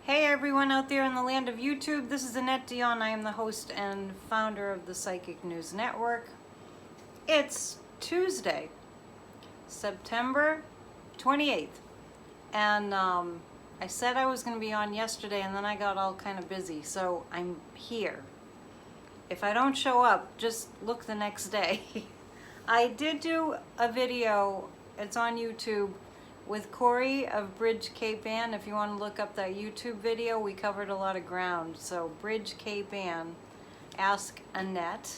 Hey everyone out there in the land of YouTube, this is Annette Dion. I am the host and founder of the Psychic News Network. It's Tuesday, September 28th, and I said I was going to be on yesterday and then I got all kind of busy, so I'm here. If I don't show up, just look the next day. I did do a video, it's on YouTube, with Corey of Bridge Cape Ann. If you want to look up that YouTube video, we covered a lot of ground. So Bridge Cape Ann, Ask Annette.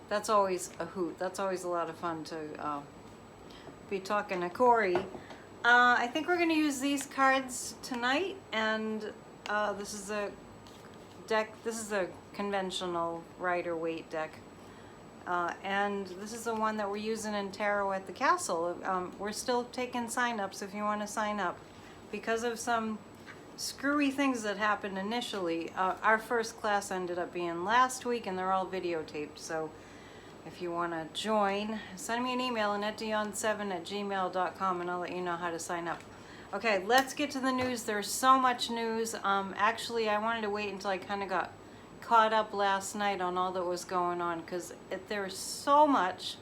That's always a hoot. That's always a lot of fun to be talking to Corey. I think we're going to use these cards tonight, and this is a deck. This is a conventional Rider-Waite deck. And this is the one that we're using in tarot at the castle. We're still taking sign-ups if you want to sign up. Because of some screwy things that happened initially, our first class ended up being last week, and they're all videotaped. So if you want to join, send me an email, annettedion7@gmail.com, and I'll let you know how to sign up. Okay, let's get to the news. There's so much news. Actually, I wanted to wait until I kind of got caught up last night on all that was going on, because there's so much,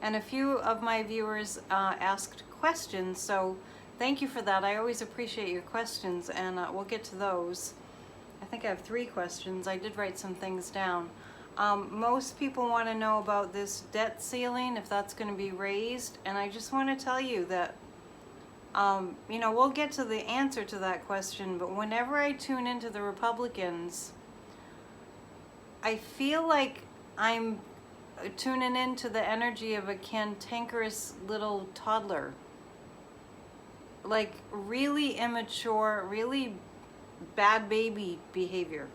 and a few of my viewers asked questions, so thank you for that. I always appreciate your questions, and we'll get to those. I think I have 3 questions. I did write some things down. Most people want to know about this debt ceiling, if that's going to be raised, and I just want to tell you that you know, we'll get to the answer to that question, but whenever I tune into the Republicans, I feel like I'm tuning into the energy of a cantankerous little toddler. Like really immature, really bad baby behavior.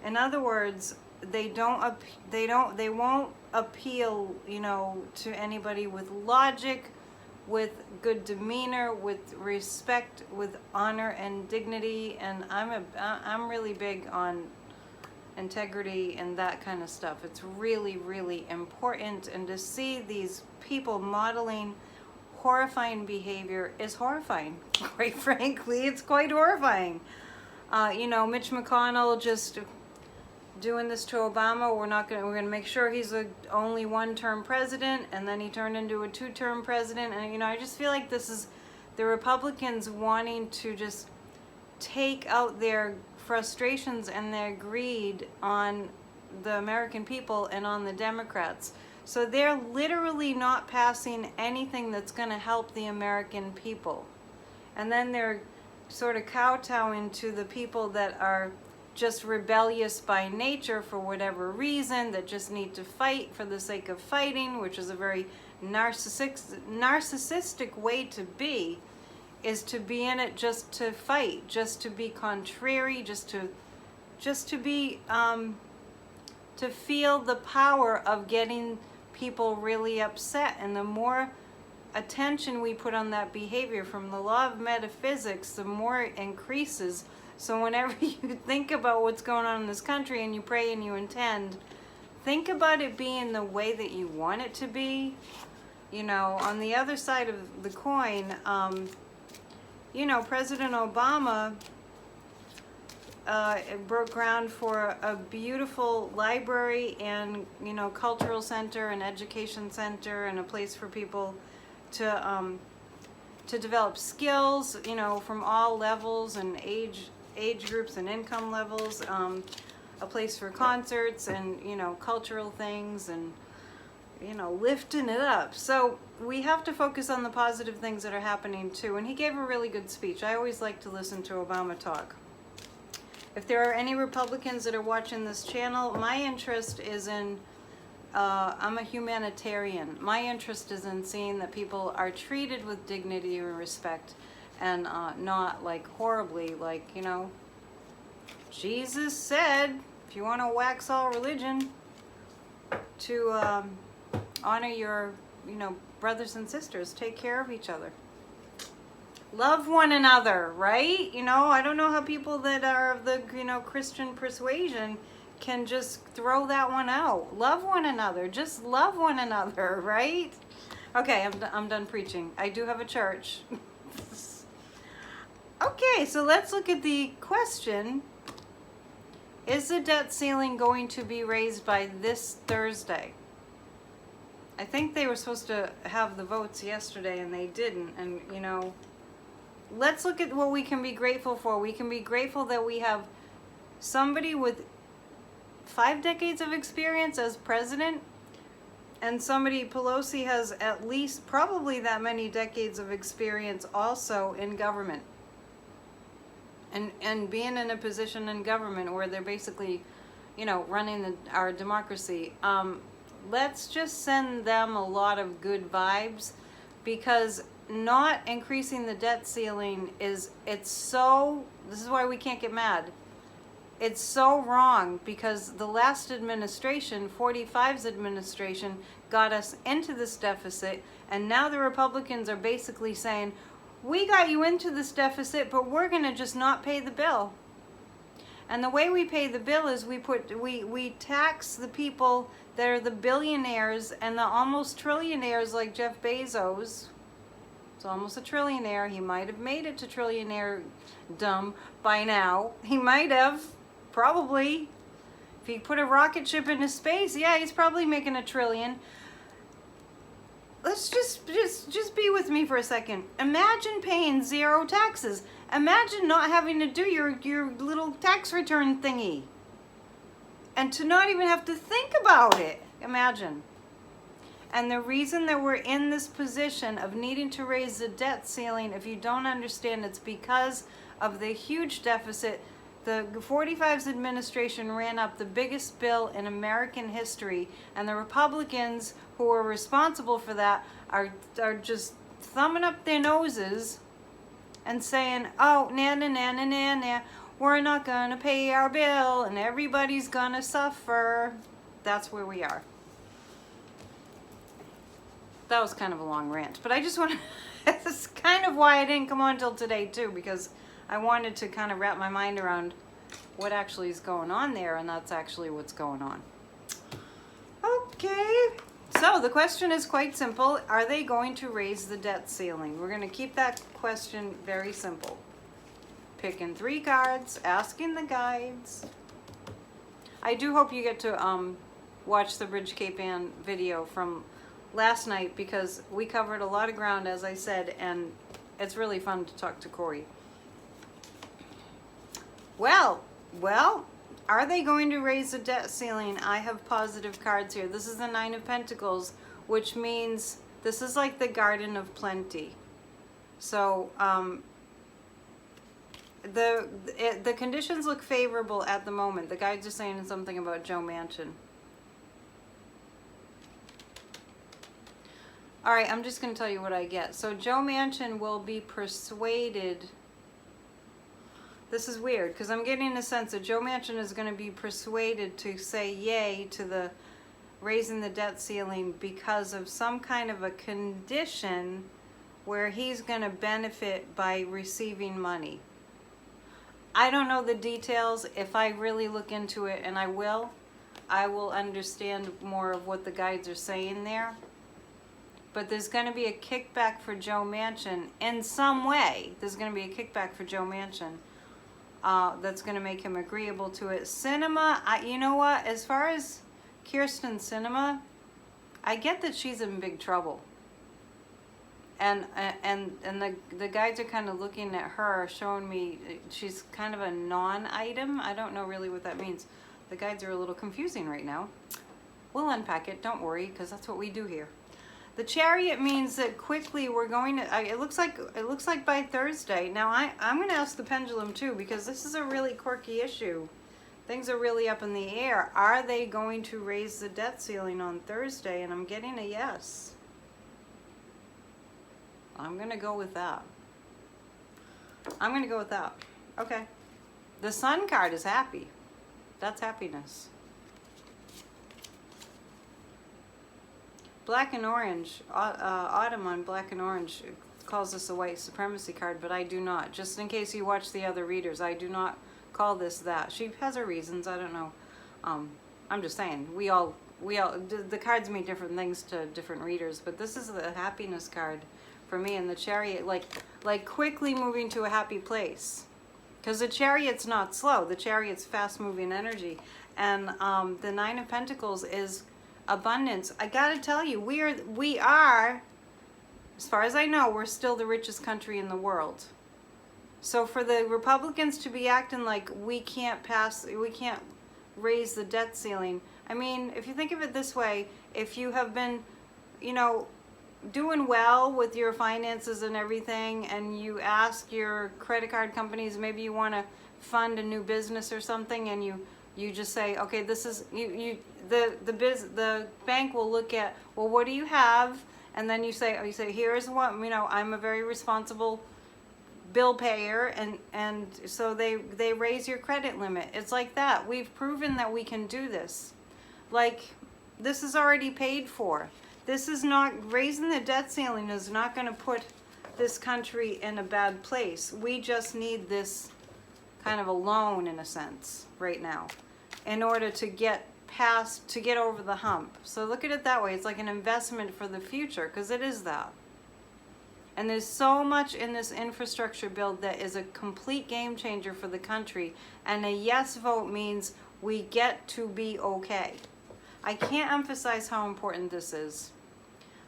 In other words, they won't appeal, you know, to anybody with logic, with good demeanor, with respect, with honor and dignity, and I'm really big on integrity and that kind of stuff. It's really, really important, and to see these people modeling horrifying behavior is horrifying. Quite frankly, it's quite horrifying. You know, Mitch McConnell just doing this to Obama. We're gonna make sure he's only one-term president, and then he turned into a 2-term president. And you know, I just feel like this is the Republicans wanting to just take out their frustrations and their greed on the American people and on the Democrats. So they're literally not passing anything that's going to help the American people. And then they're sort of kowtowing to the people that are just rebellious by nature for whatever reason, that just need to fight for the sake of fighting, which is a very narcissistic way to be. Is to be in it just to fight, just to be contrary, just to be to feel the power of getting people really upset. And the more attention we put on that behavior from the law of metaphysics, the more it increases. So whenever you think about what's going on in this country and you pray and you intend, think about it being the way that you want it to be. You know, on the other side of the coin, you know, President Obama broke ground for a beautiful library and, you know, cultural center and education center and a place for people to develop skills, you know, from all levels and age groups and income levels, a place for concerts and, you know, cultural things and, you know, lifting it up. So we have to focus on the positive things that are happening too. And he gave a really good speech. I always like to listen to Obama talk. If there are any Republicans that are watching this channel, my interest is in, I'm a humanitarian. My interest is in seeing that people are treated with dignity and respect, and not like horribly, like, you know, Jesus said, if you want to wax all religion, to honor your, you know, brothers and sisters, take care of each other, love one another, right? You know, I don't know how people that are of the, you know, Christian persuasion can just throw that one out. Love one another, just love one another, right? Okay, I'm done preaching. I do have a church. Okay, so let's look at the question. Is the debt ceiling going to be raised by this Thursday? I think they were supposed to have the votes yesterday and they didn't. And, you know, let's look at what we can be grateful for. We can be grateful that we have somebody with 5 decades of experience as president, and somebody, Pelosi, has at least probably that many decades of experience also in government. And being in a position in government where they're basically, you know, running our democracy. Let's just send them a lot of good vibes, because not increasing the debt ceiling this is why we can't get mad. It's so wrong, because the last administration, 45's administration, got us into this deficit, and now the Republicans are basically saying, we got you into this deficit, but we're going to just not pay the bill. And the way we pay the bill is we tax the people that are the billionaires and the almost trillionaires, like Jeff Bezos. It's almost a trillionaire. He might have made it to trillionaire-dom by now. He might have, probably. If he put a rocket ship into space, yeah, he's probably making $1 trillion. Let's just be with me for a second. Imagine paying 0 taxes. Imagine not having to do your little tax return thingy. And to not even have to think about it. Imagine. And the reason that we're in this position of needing to raise the debt ceiling, if you don't understand, it's because of the huge deficit. The 45's administration ran up the biggest bill in American history, and the Republicans who are responsible for that are just thumbing up their noses and saying, oh, na, we're not gonna pay our bill and everybody's gonna suffer. That's where we are. That was kind of a long rant, but I just want to, that's kind of why I didn't come on till today too, because I wanted to kind of wrap my mind around what actually is going on there, and that's actually what's going on. Okay, so the question is quite simple. Are they going to raise the debt ceiling? We're going to keep that question very simple. Picking 3 cards, asking the guides. I do hope you get to watch the Bridge Cape Ann video from last night, because we covered a lot of ground, as I said, and it's really fun to talk to Corey. Well, are they going to raise the debt ceiling? I have positive cards here. This is the 9 of Pentacles, which means this is like the Garden of Plenty. So the conditions look favorable at the moment. The guides are saying something about Joe Manchin. All right, I'm just going to tell you what I get. So Joe Manchin will be persuaded. This is weird, because I'm getting a sense that Joe Manchin is going to be persuaded to say yay to the raising the debt ceiling because of some kind of a condition where he's going to benefit by receiving money. I don't know the details. If I really look into it, and I will understand more of what the guides are saying there. But there's going to be a kickback for Joe Manchin in some way. There's going to be a kickback for Joe Manchin. That's going to make him agreeable to it. Cinema, you know what? As far as Kirsten Sinema, I get that she's in big trouble. And the guides are kind of looking at her, showing me she's kind of a non-item. I don't know really what that means. The guides are a little confusing right now. We'll unpack it. Don't worry, because that's what we do here. The Chariot means that quickly we're going to, it looks like by Thursday. Now I'm going to ask the pendulum too, because this is a really quirky issue. Things are really up in the air. Are they going to raise the debt ceiling on Thursday? And I'm getting a yes. I'm going to go with that. I'm going to go with that. Okay. The Sun card is happy. That's happiness. Black and orange, Autumn on black and orange calls this a white supremacy card, but I do not. Just in case you watch the other readers, I do not call this that. She has her reasons, I don't know. I'm just saying, we all, the cards mean different things to different readers, but this is the happiness card for me in the Chariot, like quickly moving to a happy place. Because the Chariot's not slow. The Chariot's fast-moving energy. And the Nine of Pentacles is abundance. I gotta tell you, we are, as far as I know, we're still the richest country in the world. So for the Republicans to be acting like we can't raise the debt ceiling. I mean, if you think of it this way, if you have been, you know, doing well with your finances and everything, and you ask your credit card companies, maybe you want to fund a new business or something, and you just say, okay, this is the bank will look at, well, what do you have? And then you say here's what, you know, I'm a very responsible bill payer, and so they raise your credit limit. It's like that. We've proven that we can do this. Like, this is already paid for. This is not, raising the debt ceiling is not going to put this country in a bad place. We just need this kind of a loan, in a sense, right now, in order to get over the hump. So look at it that way. It's like an investment for the future, because it is that. And there's so much in this infrastructure bill that is a complete game changer for the country. And a yes vote means we get to be okay. I can't emphasize how important this is.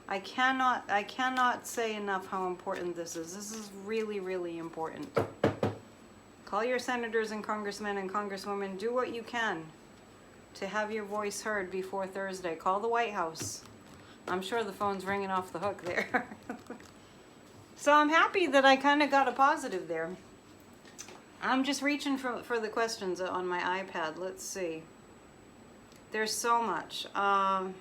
I cannot say enough how important this is. This is really, really important. Call your senators and congressmen and congresswomen. Do what you can to have your voice heard before Thursday. Call the White House. I'm sure the phone's ringing off the hook there. So I'm happy that I kind of got a positive there. I'm just reaching for the questions on my iPad. Let's see. There's so much. I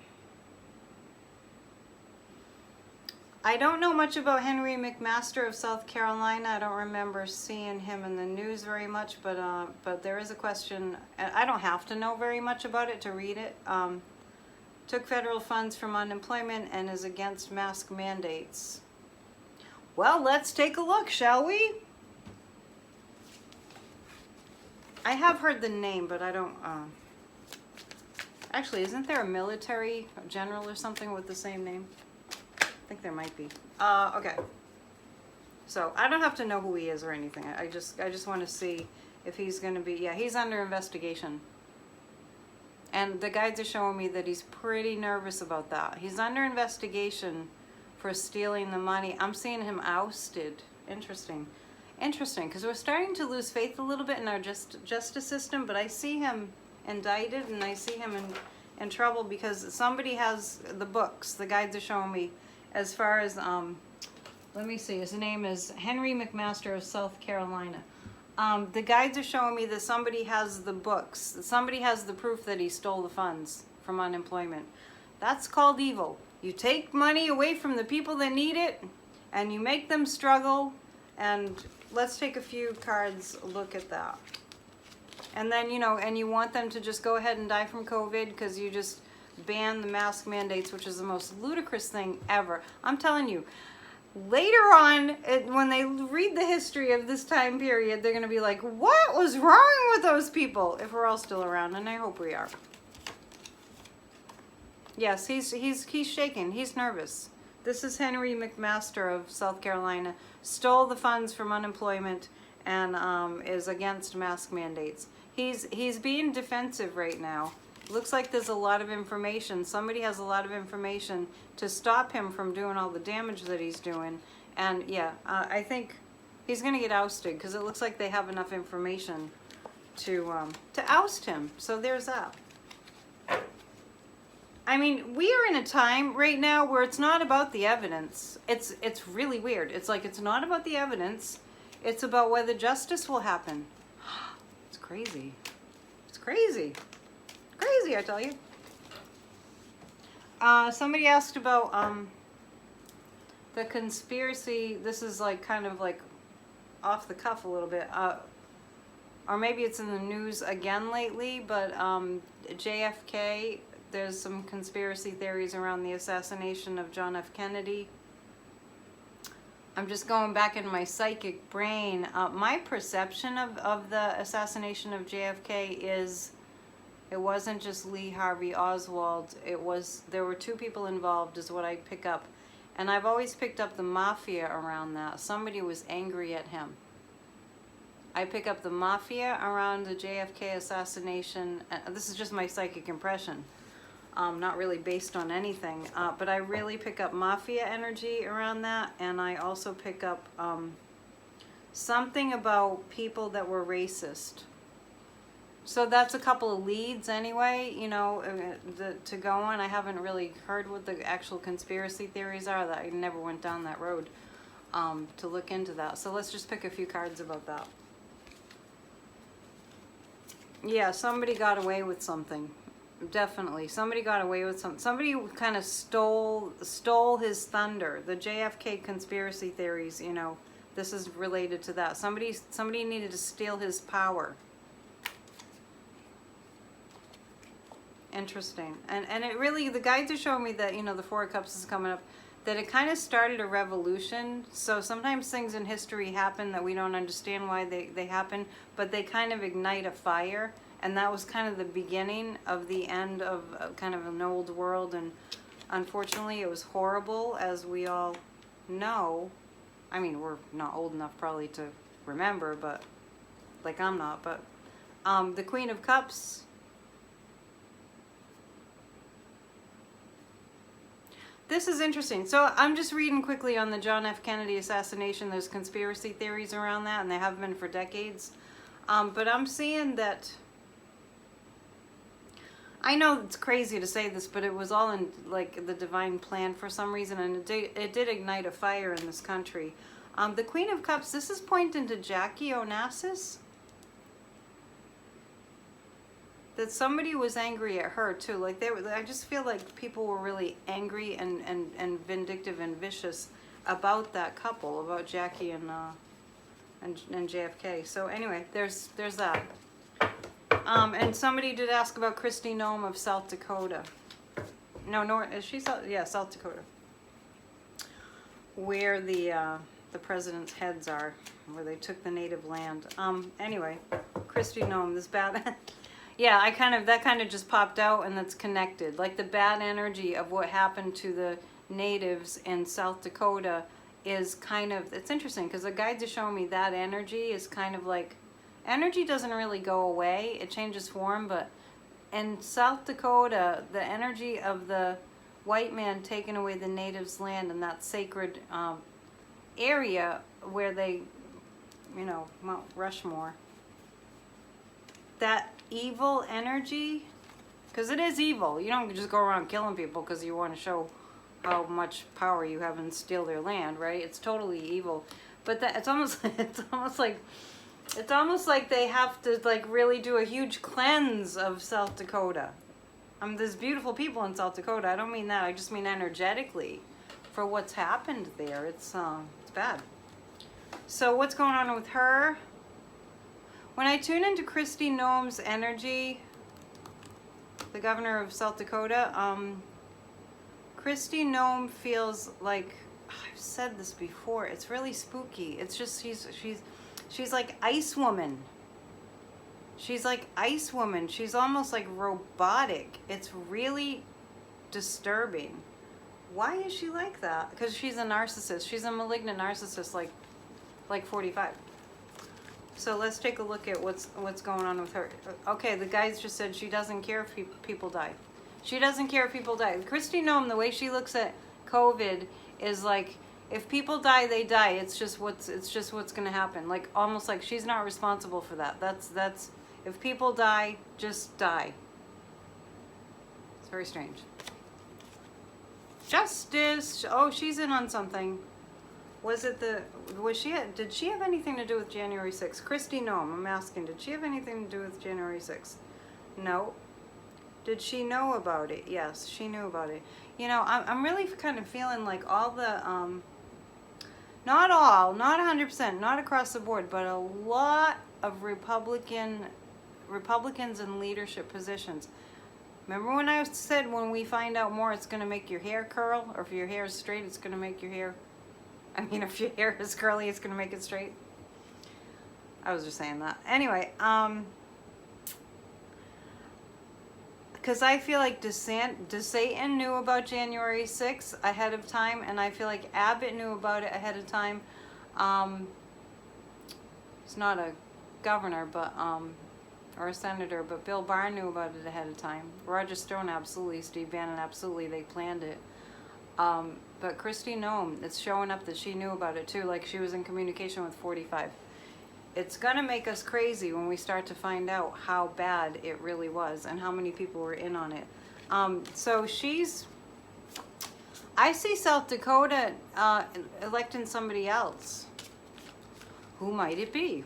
don't know much about Henry McMaster of South Carolina. I don't remember seeing him in the news very much, but there is a question. I don't have to know very much about it to read it. Took federal funds from unemployment and is against mask mandates. Well, let's take a look, shall we? I have heard the name, but I don't... Actually, isn't there a military general or something with the same name? I think there might be. Okay. So I don't have to know who he is or anything. I just want to see if he's going to be... Yeah, he's under investigation. And the guides are showing me that he's pretty nervous about that. He's under investigation for stealing the money. I'm seeing him ousted. Interesting. Interesting, because we're starting to lose faith a little bit in our justice system, but I see him indicted and I see him in trouble because somebody has the books. The guides are showing me as far as, let me see, his name is Henry McMaster of South Carolina. The guides are showing me that somebody has the books. Somebody has the proof that he stole the funds from unemployment. That's called evil. You take money away from the people that need it and you make them struggle. And let's take a few cards, look at that. And then, you know, and you want them to just go ahead and die from COVID because you just ban the mask mandates, which is the most ludicrous thing ever. I'm telling you, later on, when they read the history of this time period, they're going to be like, what was wrong with those people? If we're all still around, and I hope we are. Yes, he's shaking. He's nervous. This is Henry McMaster of South Carolina. Stole the funds from unemployment and is against mask mandates. He's being defensive right now. Looks like there's a lot of information. Somebody has a lot of information to stop him from doing all the damage that he's doing. And yeah, I think he's going to get ousted because it looks like they have enough information to oust him. So there's that. I mean, we are in a time right now where it's not about the evidence. It's really weird. It's like it's not about the evidence. It's about whether justice will happen. It's crazy. It's crazy. Crazy, I tell you. Somebody asked about the conspiracy. This is like kind of like off the cuff a little bit. Or maybe it's in the news again lately, but JFK... There's some conspiracy theories around the assassination of John F. Kennedy. I'm just going back in my psychic brain. My perception of the assassination of JFK is it wasn't just Lee Harvey Oswald. There were two people involved is what I pick up. And I've always picked up the mafia around that. Somebody was angry at him. I pick up the mafia around the JFK assassination. This is just my psychic impression. Not really based on anything. But I really pick up mafia energy around that. And I also pick up something about people that were racist. So that's a couple of leads anyway, you know, to go on. I haven't really heard what the actual conspiracy theories are. That I never went down that road to look into that. So let's just pick a few cards about that. Yeah, somebody got away with something. Definitely. Somebody got away with something. Somebody kind of stole his thunder. The JFK conspiracy theories, you know, this is related to that. Somebody needed to steal his power. Interesting. And it really, the guides are showing me that, you know, the Four of Cups is coming up, that it kind of started a revolution. So sometimes things in history happen that we don't understand why they happen, but they kind of ignite a fire. And that was kind of the beginning of the end of kind of an old world. And unfortunately, it was horrible, as we all know. I mean, we're not old enough probably to remember, but like I'm not. But the Queen of Cups. This is interesting. So I'm just reading quickly on the John F. Kennedy assassination. There's conspiracy theories around that, and they have been for decades. But I'm seeing that, I know it's crazy to say this, but it was all in like the divine plan for some reason, and it did ignite a fire in this country. The Queen of Cups, this is pointing to Jackie Onassis. That somebody was angry at her too. Like I just feel like people were really angry and vindictive and vicious about that couple, about Jackie and JFK. So anyway, there's that. And somebody did ask about Kristi Noem of South Dakota. No, is she South? Yeah, South Dakota. Where the president's heads are, where they took the native land. Anyway, Kristi Noem, this bad. Yeah, that kind of just popped out, and that's connected. Like the bad energy of what happened to the natives in South Dakota is kind of, it's interesting because the guides are showing me that energy is kind of like, energy doesn't really go away, it changes form, but in South Dakota, the energy of the white man taking away the natives' land and that sacred area where they, you know, Mount Rushmore, that evil energy, because it is evil. You don't just go around killing people because you want to show how much power you have and steal their land, right? It's totally evil. But that it's almost like they have to like really do a huge cleanse of South Dakota. There's beautiful people in South Dakota. I don't mean that. I just mean energetically for what's happened there. It's bad. So what's going on with her? When I tune into Kristi Noem's energy, the governor of South Dakota, Kristi Noem feels like, I've said this before, it's really spooky. It's just, she's like Ice Woman. She's like Ice Woman. She's almost like robotic. It's really disturbing. Why is she like that? Because she's a narcissist. She's a malignant narcissist, like 45. So let's take a look at what's going on with her. Okay, the guys just said she doesn't care if people die. She doesn't care if people die. Kristi Noem, the way she looks at COVID is like, if people die, they die. It's just what's going to happen. Like almost like she's not responsible for that. That's if people die, just die. It's very strange. Justice. Oh, she's in on something. Did she have anything to do with January 6th? Kristi Noem, I'm asking, did she have anything to do with January 6th? No. Did she know about it? Yes, she knew about it. You know, I'm really kind of feeling like all the, not 100%, not across the board, but a lot of Republicans in leadership positions. Remember when I said when we find out more, it's going to make your hair curl, or if your hair is straight, it's going to make your hair, if your hair is curly, it's going to make it straight. I was just saying that. Anyway, because I feel like DeSantis knew about January 6th ahead of time, and I feel like Abbott knew about it ahead of time. He's not a governor, but or a senator, but Bill Barr knew about it ahead of time. Roger Stone, absolutely. Steve Bannon, absolutely. They planned it. But Kristi Noem, it's showing up that she knew about it too, like she was in communication with 45. It's gonna make us crazy when we start to find out how bad it really was and how many people were in on it. So I see South Dakota electing somebody else. Who might it be?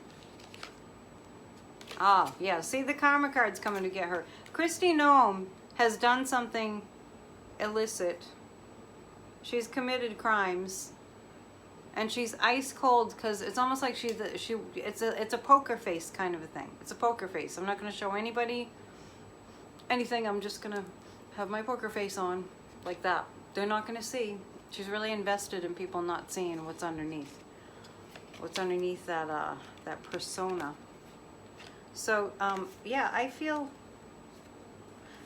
Ah, yeah, see the karma card's coming to get her. Kristi Noem has done something illicit. She's committed crimes, and she's ice cold because it's almost like it's a poker face kind of a thing. It's a poker face. I'm not going to show anybody anything. I'm just going to have my poker face on like that. They're not going to see. She's really invested in people not seeing what's underneath. What's underneath that persona. So yeah, I feel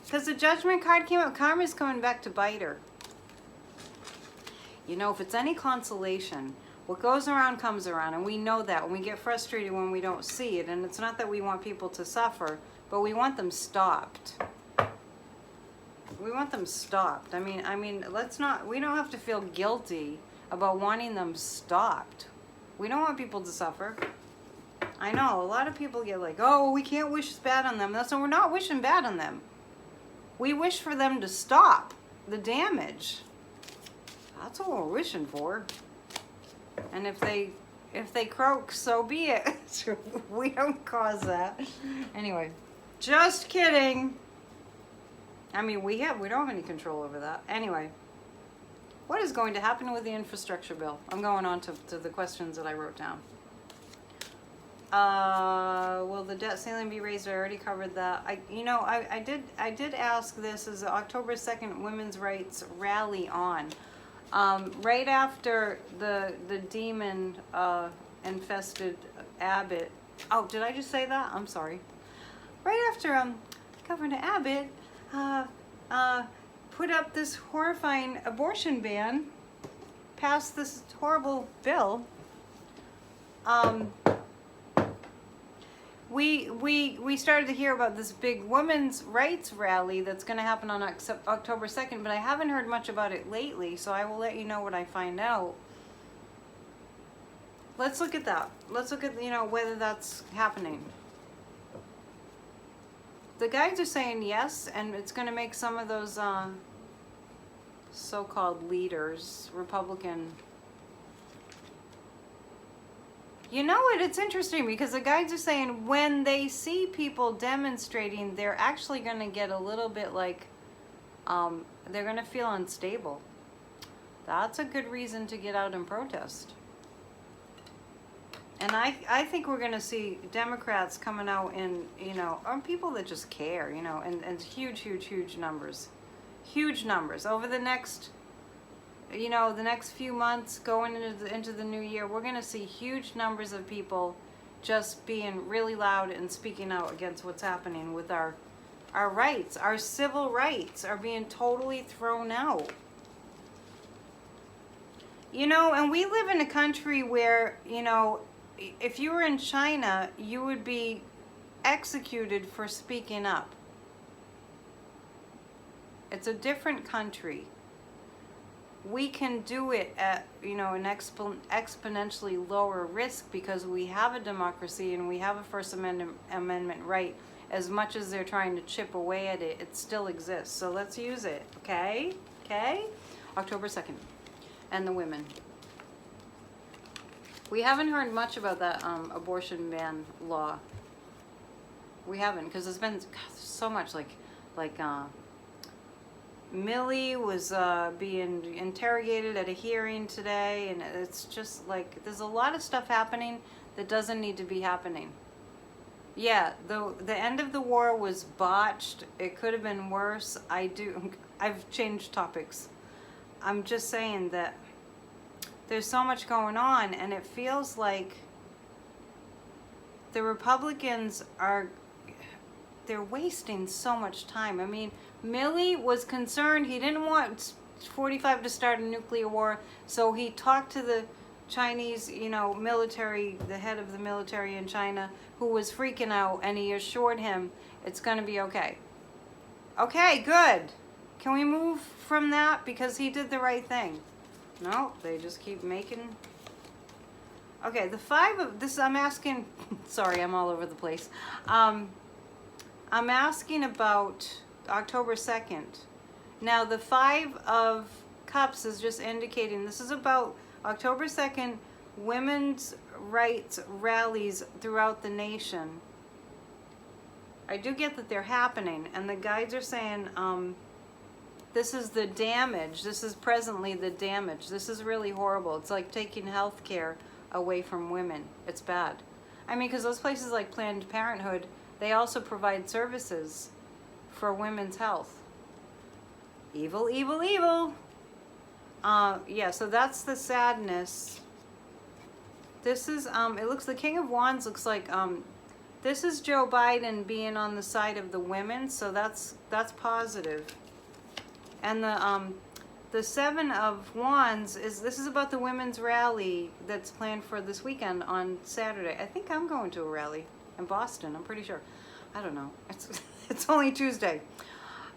because the Judgment card came up, karma's coming back to bite her. You know, if it's any consolation, what goes around comes around, and we know that, and we get frustrated when we don't see it. And it's not that we want people to suffer, but we want them stopped. We want them stopped. I mean, we don't have to feel guilty about wanting them stopped. We don't want people to suffer. I know, a lot of people get like, oh, we can't wish bad on them. So we're not wishing bad on them. We wish for them to stop the damage. That's what we're wishing for. And if they croak, so be it. We don't cause that. Anyway, just kidding. I mean, we don't have any control over that. Anyway, what is going to happen with the infrastructure bill? I'm going on to the questions that I wrote down. Will the debt ceiling be raised? I already covered that. I did ask this, is the October 2nd women's rights rally on? Right after the demon infested Abbott. Oh, did I just say that? I'm sorry. Right after Governor Abbott put up this horrifying abortion ban, passed this horrible bill. We started to hear about this big women's rights rally that's going to happen on October 2nd, but I haven't heard much about it lately, so I will let you know what I find out. Let's look at that. Let's look at, whether that's happening. The guys are saying yes, and it's going to make some of those so-called leaders, Republican. You know what? It's interesting because the guides are saying when they see people demonstrating, they're actually going to get a little bit like, they're going to feel unstable. That's a good reason to get out and protest. And I think we're going to see Democrats coming out in, or people that just care, and huge numbers. Huge numbers. Over the next... the next few months going into the new year, we're going to see huge numbers of people just being really loud and speaking out against what's happening with our rights. Our civil rights are being totally thrown out. And we live in a country where, if you were in China, you would be executed for speaking up. It's a different country. We can do it at, an exponentially lower risk because we have a democracy and we have a First Amendment right. As much as they're trying to chip away at it, it still exists. So let's use it, okay? Okay? October 2nd. And the women. We haven't heard much about that abortion ban law. We haven't, because there's been so much like Millie was being interrogated at a hearing today, and it's just like there's a lot of stuff happening that doesn't need to be happening. Yeah, the end of the war was botched. It could have been worse. I've changed topics. I'm just saying that there's so much going on, and it feels like the Republicans they're wasting so much time. I mean, Milley was concerned. He didn't want 45 to start a nuclear war, so he talked to the Chinese, military, the head of the military in China, who was freaking out, and he assured him it's going to be okay. Okay, good. Can we move from that? Because he did the right thing. No, they just keep making... Okay, the 5 of... This, I'm asking... Sorry, I'm all over the place. I'm asking about October 2nd. Now, the 5 of Cups is just indicating this is about October 2nd, women's rights rallies throughout the nation. I do get that they're happening, and the guides are saying this is the damage. This is presently the damage. This is really horrible. It's like taking health care away from women. It's bad. I mean, because those places like Planned Parenthood, they also provide services for women's health. Evil, evil, evil. Yeah, so that's the sadness. This is, it looks, the King of Wands looks like, this is Joe Biden being on the side of the women, so that's positive. And the 7 of Wands this is about the women's rally that's planned for this weekend on Saturday. I think I'm going to a rally in Boston, I'm pretty sure. I don't know. It's only Tuesday.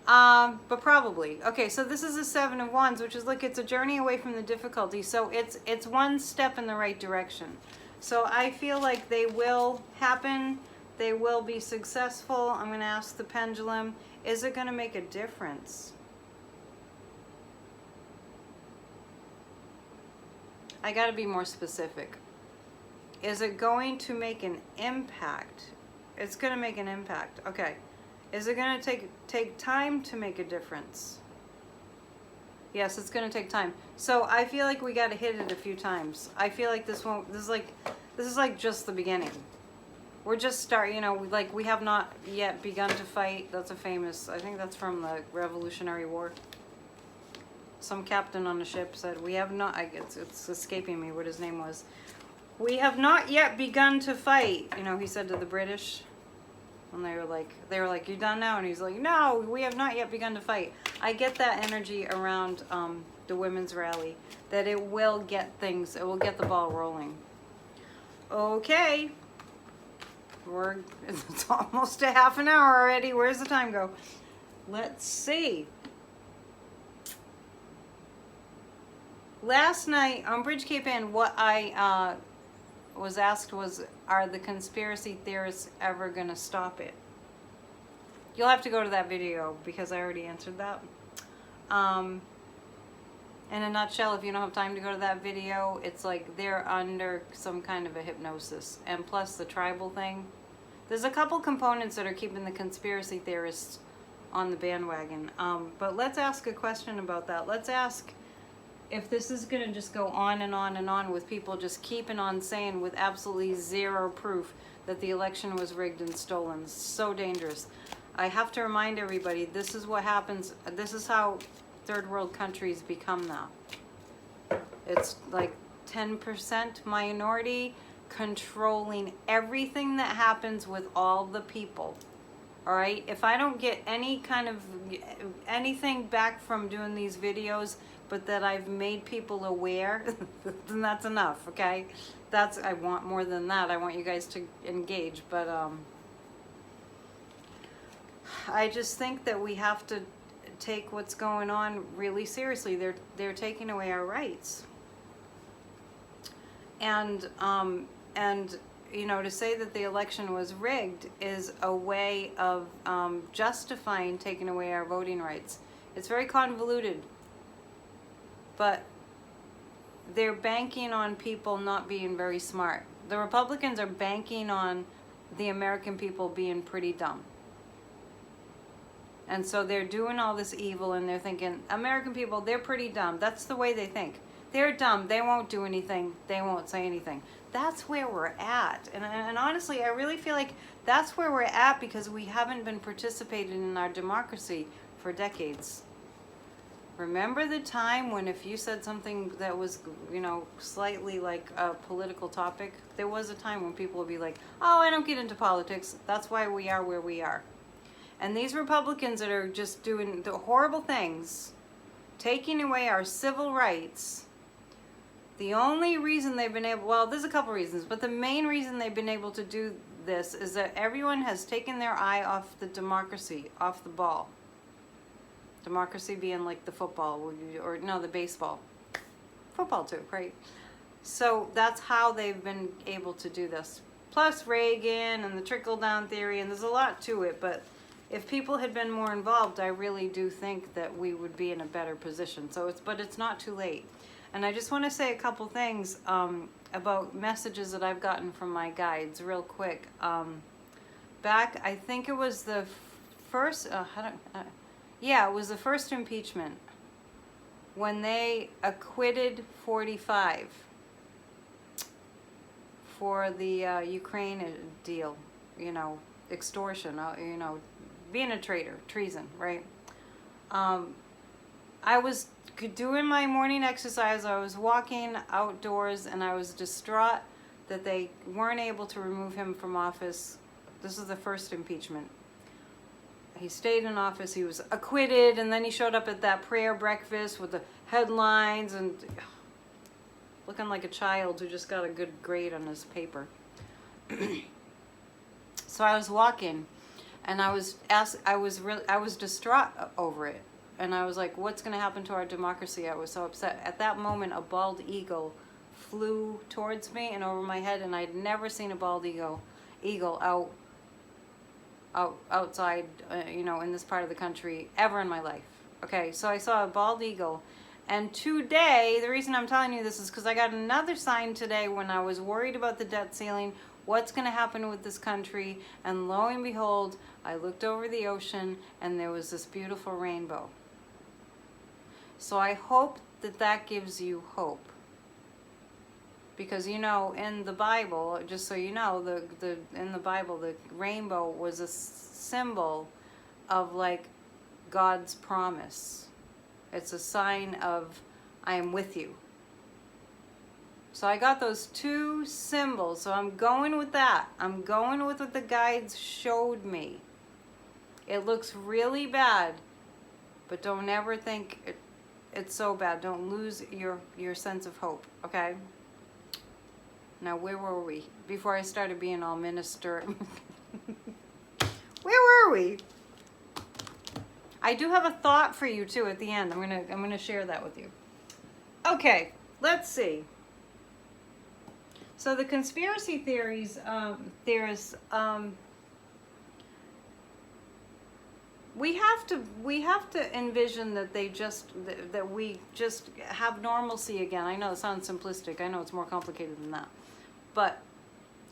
But probably. Okay, so this is the 7 of Wands, which is, look, it's a journey away from the difficulty. So it's one step in the right direction. So I feel like they will happen. They will be successful. I'm going to ask the pendulum, is it going to make a difference? I got to be more specific. Is it going to make an impact? It's going to make an impact. Okay. Is it going to take time to make a difference? Yes, it's going to take time. So I feel like we got to hit it a few times. I feel like this is like just the beginning. We're just starting, like we have not yet begun to fight. That's a famous, I think that's from the Revolutionary War. Some captain on the ship said, we have not, it's escaping me what his name was. We have not yet begun to fight, he said to the British. And they were like, you done now? And he's like, no, we have not yet begun to fight. I get that energy around the women's rally, that it will get things, it will get the ball rolling. Okay. It's almost a half an hour already. Where's the time go? Let's see. Last night on Bridge Cape Inn, what I was asked was, are the conspiracy theorists ever going to stop it? You'll have to go to that video because I already answered that. In a nutshell, if you don't have time to go to that video, it's like they're under some kind of a hypnosis. And plus the tribal thing. There's a couple components that are keeping the conspiracy theorists on the bandwagon. But let's ask a question about that. Let's ask if this is going to just go on and on and on with people just keeping on saying with absolutely zero proof that the election was rigged and stolen. It's so dangerous. I have to remind everybody, this is what happens. This is how third world countries become that. It's like 10% minority controlling everything that happens with all the people. All right? If I don't get any kind of anything back from doing these videos, but that I've made people aware, then that's enough, okay? I want more than that. I want you guys to engage, but I just think that we have to take what's going on really seriously. They're taking away our rights. And to say that the election was rigged is a way of justifying taking away our voting rights. It's very convoluted. But they're banking on people not being very smart. The Republicans are banking on the American people being pretty dumb. And so they're doing all this evil and they're thinking, American people, they're pretty dumb. That's the way they think. They're dumb. They won't do anything. They won't say anything. That's where we're at. And honestly, I really feel like that's where we're at because we haven't been participating in our democracy for decades. Remember the time when if you said something that was, slightly like a political topic, there was a time when people would be like, oh, I don't get into politics. That's why we are where we are. And these Republicans that are just doing the horrible things, taking away our civil rights, the only reason they've been able, well, there's a couple reasons, but the main reason they've been able to do this is that everyone has taken their eye off the democracy, off the ball. Democracy being like the football, or no, the baseball. Football too, right? So that's how they've been able to do this. Plus Reagan and the trickle-down theory, and there's a lot to it, but if people had been more involved, I really do think that we would be in a better position. So but it's not too late. And I just want to say a couple things about messages that I've gotten from my guides real quick. Back, I think it was the first, yeah, it was the first impeachment when they acquitted 45 for the Ukraine deal, you know, extortion, you know, being a traitor, treason, right? I was doing my morning exercise, I was walking outdoors, and I was distraught that they weren't able to remove him from office. This is the first impeachment. He stayed in office, he was acquitted, and then he showed up at that prayer breakfast with the headlines and looking like a child who just got a good grade on his paper. So I was walking, and I was distraught over it. And I was like, what's going to happen to our democracy? I was so upset. At that moment, a bald eagle flew towards me and over my head, and I'd never seen a bald eagle outside, you know, in this part of the country ever in my life. Okay, so I saw a bald eagle. And today, the reason I'm telling you this is because I got another sign today when I was worried about the debt ceiling, what's going to happen with this country, and lo and behold, I looked over the ocean and there was this beautiful rainbow. So I hope that that gives you hope. Because, you know, in the Bible, just so you know, in the Bible, the rainbow was a symbol of like God's promise. It's a sign of I am with you. So I got those two symbols, so I'm going with that. I'm going with what the guides showed me. It looks really bad, but don't ever think it's so bad. Don't lose your sense of hope, okay? Now, where were we? Before I started being all minister. Where were we? I do have a thought for you too at the end. I'm gonna share that with you. Okay, let's see. So the conspiracy theories, we have to envision that that we just have normalcy again. I know it sounds simplistic. I know it's more complicated than that, but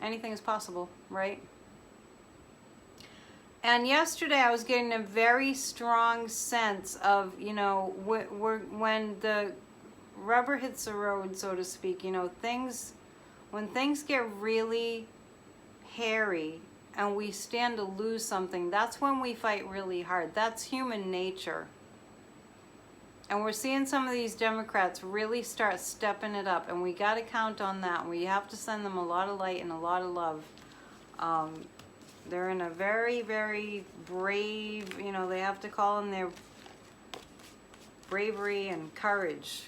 anything is possible, right? And yesterday I was getting a very strong sense of, you know, when the rubber hits the road, so to speak, you know, when things get really hairy and we stand to lose something, that's when we fight really hard. That's human nature. And we're seeing some of these Democrats really start stepping it up, and we got to count on that. We have to send them a lot of light and a lot of love. They're in a very, very brave, you know, they have to call in their bravery and courage.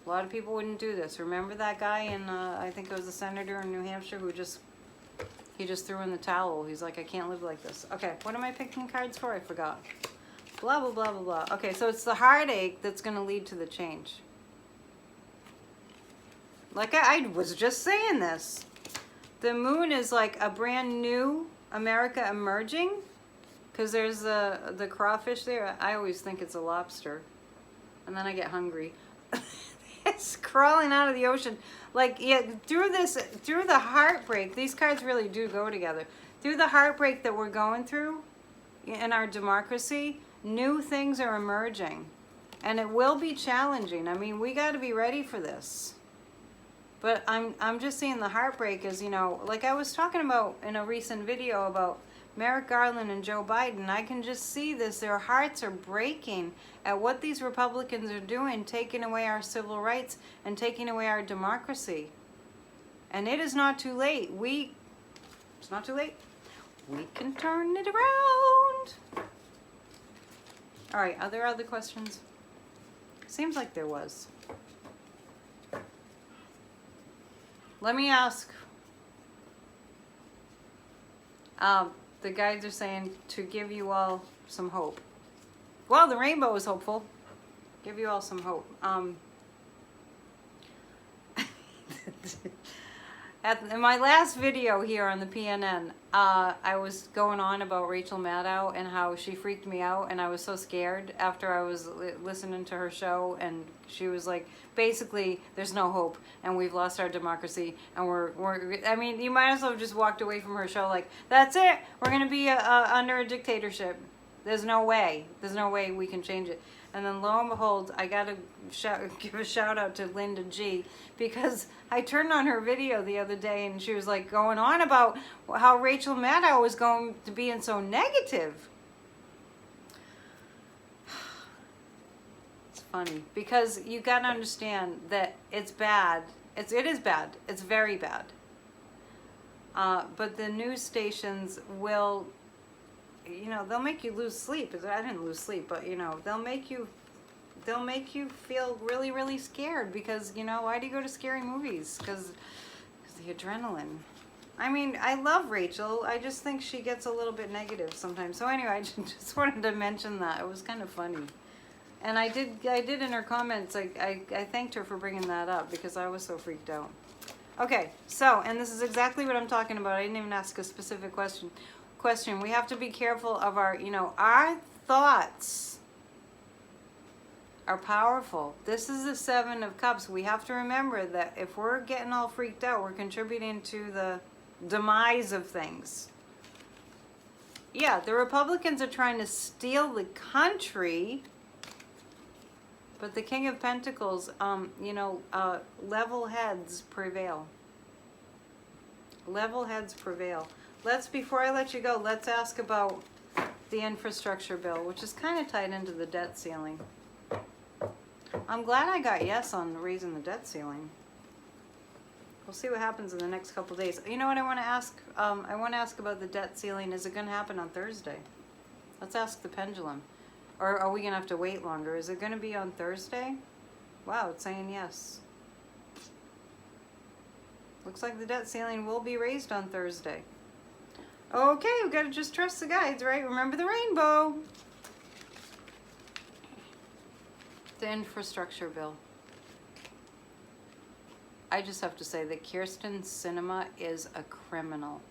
A lot of people wouldn't do this. Remember that guy in, I think it was a senator in New Hampshire who he just threw in the towel. He's like, I can't live like this. Okay, what am I picking cards for? I forgot. Blah, blah, blah, blah, blah. Okay, so it's the heartache that's going to lead to the change. Like I was just saying this. The moon is like a brand new America emerging, because there's the crawfish there. I always think it's a lobster, and then I get hungry. It's crawling out of the ocean. Like, yeah, through the heartbreak, these cards really do go together. Through the heartbreak that we're going through in our democracy, new things are emerging, and it will be challenging. I mean, we got to be ready for this. But I'm just seeing the heartbreak as, you know, like I was talking about in a recent video about Merrick Garland and Joe Biden. I can just see this. Their hearts are breaking at what these Republicans are doing, taking away our civil rights and taking away our democracy. And it is not too late. It's not too late. We can turn it around. All right, are there other questions? Seems like there was. Let me ask. The guides are saying to give you all some hope. Well, the rainbow is hopeful. Give you all some hope. In my last video here on the PNN, I was going on about Rachel Maddow and how she freaked me out, and I was so scared after I was listening to her show, and she was like, basically, there's no hope, and we've lost our democracy, and I mean, you might as well have just walked away from her show like, that's it, we're going to be under a dictatorship. There's no way we can change it. And then lo and behold, I got to give a shout out to Linda G, because I turned on her video the other day and she was like going on about how Rachel Maddow was going to be so negative. It's funny because you got to understand that it's bad. It is bad. It's very bad. But the news stations will, you know, they'll make you lose sleep. I didn't lose sleep, but you know, they'll make you feel really, really scared because, you know, why do you go to scary movies? Because the adrenaline. I mean, I love Rachel. I just think she gets a little bit negative sometimes. So anyway, I just wanted to mention that. It was kind of funny. And I did in her comments, I thanked her for bringing that up because I was so freaked out. Okay, so, and this is exactly what I'm talking about. I didn't even ask a specific question. We have to be careful of our, you know, our thoughts are powerful. This is the 7 of Cups. We have to remember that if we're getting all freaked out, we're contributing to the demise of things. Yeah, the Republicans are trying to steal the country, but the King of Pentacles, you know, level heads prevail. Level heads prevail. Before I let you go, let's ask about the infrastructure bill, which is kind of tied into the debt ceiling. I'm glad I got yes on raising the debt ceiling. We'll see what happens in the next couple days. You know what I want to ask? I want to ask about the debt ceiling. Is it going to happen on Thursday? Let's ask the pendulum. Or are we going to have to wait longer? Is it going to be on Thursday? Wow, it's saying yes. Looks like the debt ceiling will be raised on Thursday. Okay, we've got to just trust the guides, right? Remember the rainbow. The infrastructure bill. I just have to say that Kristi Noem is a criminal.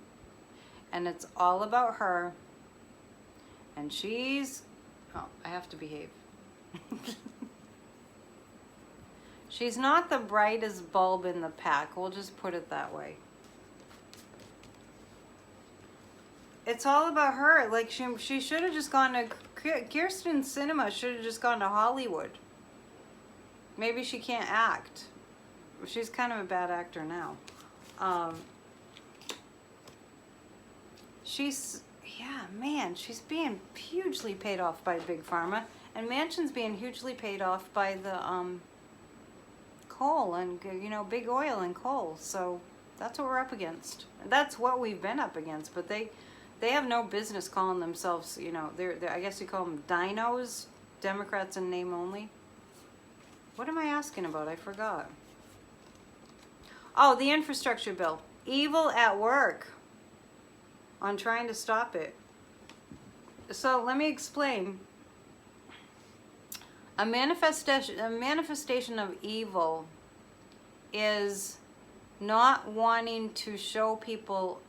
And it's all about her. And she's... Oh, I have to behave. She's not the brightest bulb in the pack. We'll just put it that way. It's all about her. Like, she should have just gone to... Kristi Noem should have just gone to Hollywood. Maybe she can't act. She's kind of a bad actor now. Yeah, man, she's being hugely paid off by Big Pharma. And Manchin's being hugely paid off by the coal and, you know, big oil and coal. So that's what we're up against. That's what we've been up against. But they have no business calling themselves, you know, they're I guess you call them dinos, Democrats in name only. What am I asking about? I forgot. Oh, the infrastructure bill. Evil at work on trying to stop it. So let me explain. A manifestation of evil is not wanting to show people,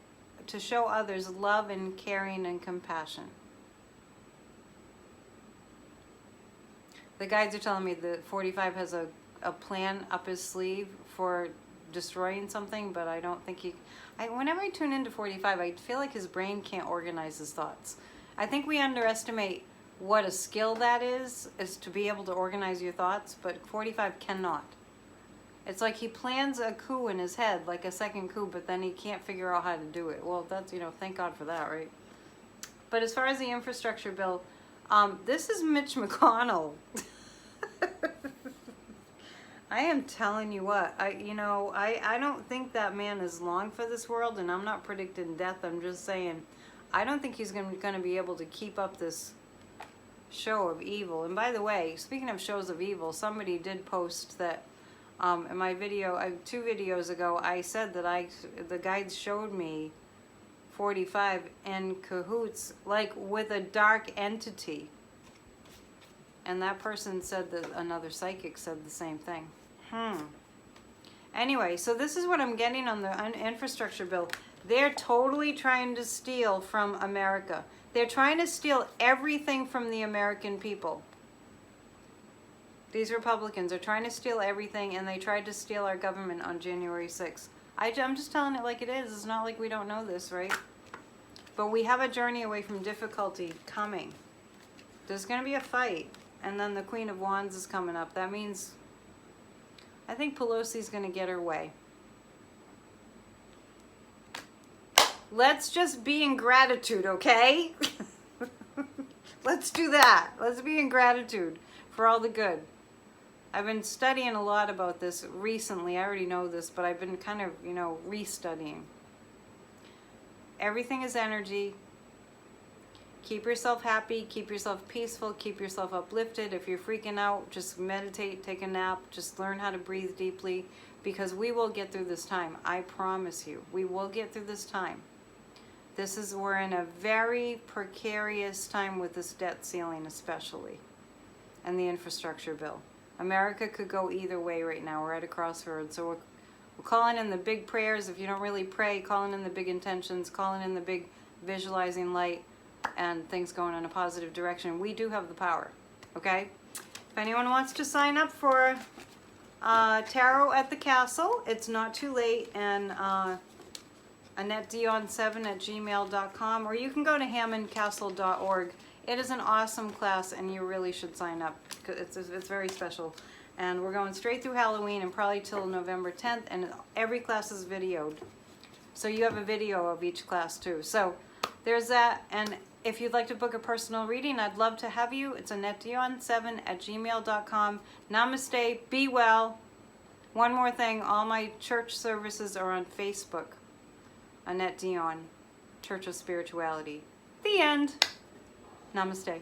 to show others love and caring and compassion. The guides are telling me that 45 has a plan up his sleeve for destroying something, but I don't think whenever I tune into 45, I feel like his brain can't organize his thoughts. I think we underestimate what a skill that is to be able to organize your thoughts, but 45 cannot. It's like he plans a coup in his head, like a second coup, but then he can't figure out how to do it. Well, that's, you know, thank God for that, right? But as far as the infrastructure bill, this is Mitch McConnell. I am telling you what, I don't think that man is long for this world, and I'm not predicting death. I'm just saying, I don't think he's going to be able to keep up this show of evil. And by the way, speaking of shows of evil, somebody did post that in my video, 2 videos ago, I said that the guides showed me 45 in cahoots, like with a dark entity. And that person said that another psychic said the same thing. Anyway, so this is what I'm getting on the infrastructure bill. They're totally trying to steal from America. They're trying to steal everything from the American people. These Republicans are trying to steal everything, and they tried to steal our government on January 6th. I'm just telling it like it is. It's not like we don't know this, right? But we have a journey away from difficulty coming. There's going to be a fight, and then the Queen of Wands is coming up. That means I think Pelosi's going to get her way. Let's just be in gratitude, okay? Let's do that. Let's be in gratitude for all the good. I've been studying a lot about this recently. I already know this, but I've been kind of, re-studying. Everything is energy. Keep yourself happy, keep yourself peaceful, keep yourself uplifted. If you're freaking out, just meditate, take a nap, just learn how to breathe deeply, because we will get through this time. I promise you, we will get through this time. We're in a very precarious time with this debt ceiling especially, and the infrastructure bill. America could go either way right now. We're at a crossroads. So we're calling in the big prayers. If you don't really pray, calling in the big intentions, calling in the big visualizing light, and things going in a positive direction. We do have the power, okay? If anyone wants to sign up for Tarot at the Castle, it's not too late, and AnnetteDion7@gmail.com, or you can go to hammondcastle.org. It is an awesome class, and you really should sign up. It's very special. And we're going straight through Halloween and probably till November 10th, and every class is videoed. So you have a video of each class too. So there's that. And if you'd like to book a personal reading, I'd love to have you. It's AnnetteDion7@gmail.com. Namaste. Be well. One more thing. All my church services are on Facebook. Annette Dion, Church of Spirituality. The end. Namaste.